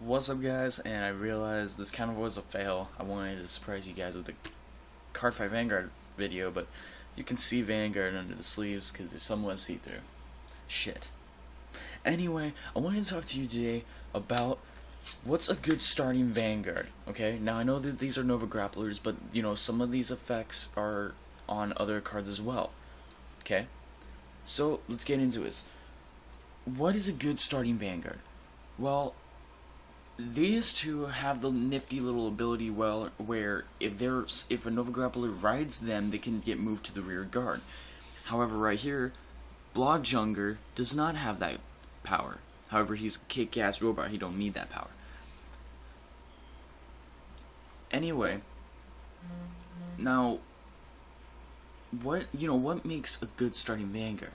What's up, guys? And I realized this kind of was a fail. I wanted to surprise you guys with the Cardfight Vanguard video, but you can see Vanguard under the sleeves because they're somewhat see-through. Shit. Anyway, I wanted to talk to you today about what's a good starting Vanguard. Okay, now I know that these are Nova Grapplers, but you know, some of these effects are on other cards as well. Okay, so let's get into this. What is a good starting Vanguard? Well, these two have the nifty little ability where if a Nova Grappler rides them, they can get moved to the rear guard. However, right here, YuGiOhWhores does not have that power. However, he's a kick-ass robot. He don't need that power. Anyway, now what makes a good starting Vanguard?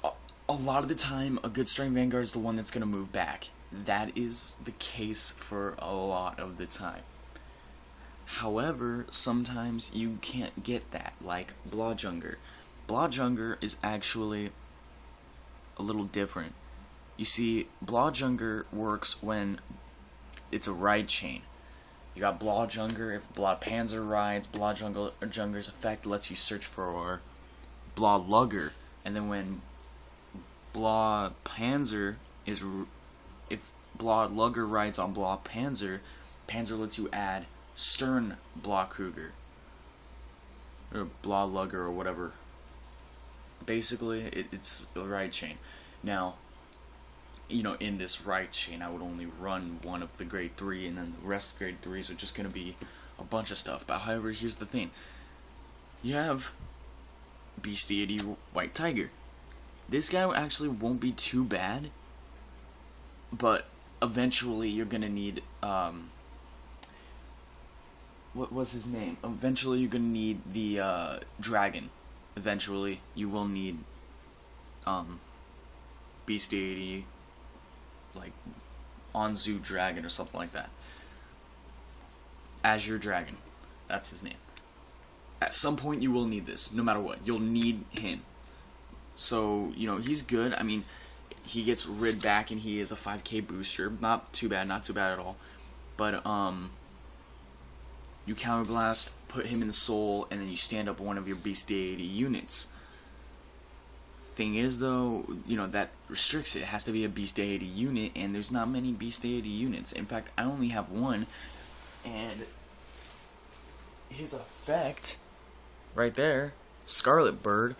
A lot of the time, a good starting Vanguard is the one that's going to move back. That is the case for a lot of the time. However, sometimes you can't get that, like YuGiOhWhores. YuGiOhWhores is actually a little different. You see, YuGiOhWhores works when it's a ride chain. You got YuGiOhWhores, if Panzer rides, YuGiOhWhores effect lets you search for YuGiOhLugger, and then when Panzer is, if YuGiOhLugger rides on Panzer, Panzer lets you add Stern Kruger or YuGiOhLugger or whatever. Basically, it's a ride chain. Now, you know, in this ride chain, I would only run one of the grade 3, and then the rest of the grade 3s are just going to be a bunch of stuff. But however, here's the thing. You have Beast Deity White Tiger. This guy actually won't be too bad, but eventually you're going to need, what was his name? Eventually you're going to need the, dragon. Eventually you will need, Beast Deity, like, Onzu Dragon or something like that. Azure Dragon. That's his name. At some point you will need this, no matter what. You'll need him. So, you know, he's good. I mean, he gets rid back and he is a 5k booster. Not too bad at all. But, you counterblast, put him in soul, and then you stand up one of your Beast Deity units. Thing is, though, you know, that restricts it. It has to be a Beast Deity unit, and there's not many Beast Deity units. In fact, I only have one, and his effect, right there, Scarlet Bird,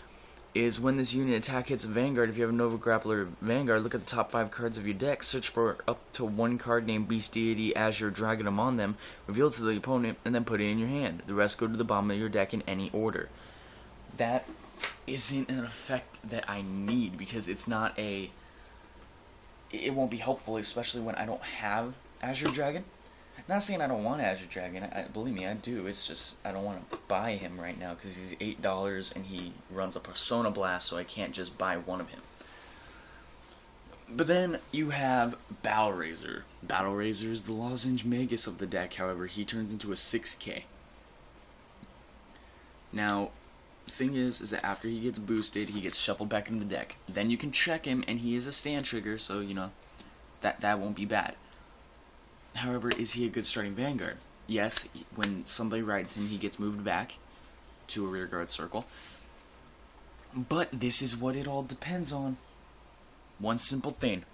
is when this unit attack hits a Vanguard. If you have a Nova Grappler Vanguard, look at the top 5 cards of your deck, search for up to one card named Beast Deity, Azure, Dragon among them, reveal it to the opponent, and then put it in your hand. The rest go to the bottom of your deck in any order. That isn't an effect that I need, because it's not a... It won't be helpful, especially when I don't have Azure Dragon. Not saying I don't want Azure Dragon, believe me, I do. It's just I don't want to buy him right now because he's $8 and he runs a Persona Blast, so I can't just buy one of him. But then you have Battle Razor. Battle Razor is the Lozenge Magus of the deck. However, he turns into a 6k. Now, the thing is that after he gets boosted, he gets shuffled back into the deck. Then you can check him, and he is a stand trigger, so you know that won't be bad. However, is he a good starting Vanguard? Yes, when somebody rides him, he gets moved back to a rear guard circle. But this is what it all depends on. One simple thing.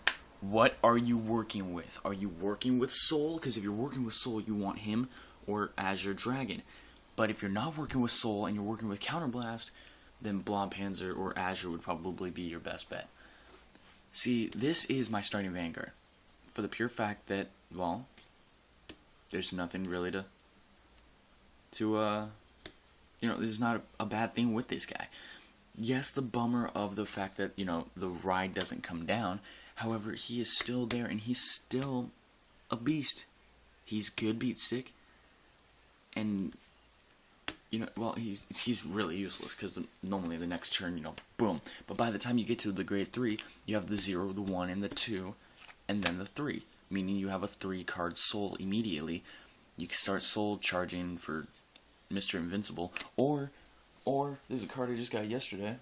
What are you working with? Are you working with Soul? Because if you're working with Soul, you want him or Azure Dragon. But if you're not working with Soul and you're working with Counterblast, then Panzer or Azure would probably be your best bet. See, this is my starting Vanguard. For the pure fact that, well, there's nothing really to you know, this is not a bad thing with this guy. Yes, the bummer of the fact that, you know, the ride doesn't come down. However, he is still there, and he's still a beast. He's good beat stick, and, you know, well, he's really useless, because normally the next turn, you know, boom. But by the time you get to the grade 3, you have the 0, the 1, and the 2, and then the 3. Meaning you have a 3-card soul immediately. You can start soul charging for Mr. Invincible, or there's a card I just got yesterday,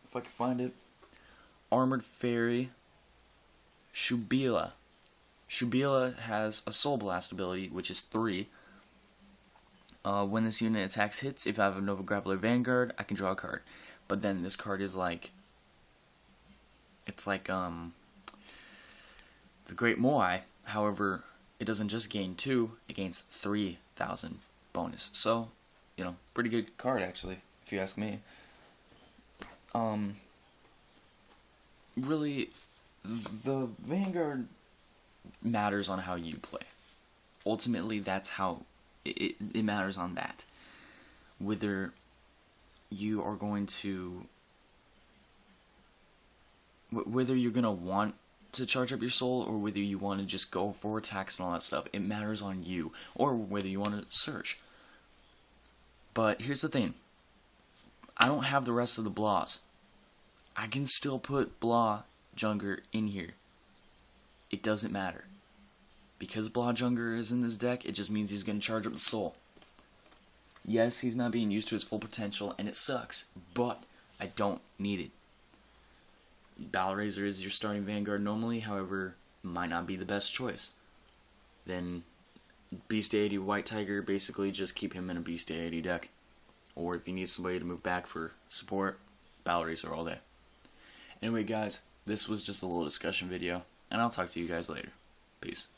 if I can find it. Armored Fairy Shubila. Shubila has a Soul Blast ability, which is 3. When this unit attacks hits, if I have a Nova Grappler Vanguard, I can draw a card. But then this card is like, it's like the Great Moai. However, it doesn't just gain 2, it gains 3,000 bonus. So, you know, pretty good card actually, if you ask me. Really, the Vanguard matters on how you play. Ultimately, that's how it matters on that. Whether you are going to, whether you're going to want to charge up your soul, or whether you want to just go for attacks and all that stuff, it matters on you. Or whether you want to search. But here's the thing. I don't have the rest of the Blahs. I can still put Blah Junger in here. It doesn't matter. Because Blah Junger is in this deck, it just means he's going to charge up the soul. Yes, he's not being used to his full potential, and it sucks, but I don't need it. Battle Razor is your starting Vanguard normally, however, might not be the best choice. Then Beast Deity White Tiger, basically just keep him in a Beast Deity deck. Or if you need somebody to move back for support, Battle Razor all day. Anyway guys, this was just a little discussion video, and I'll talk to you guys later. Peace.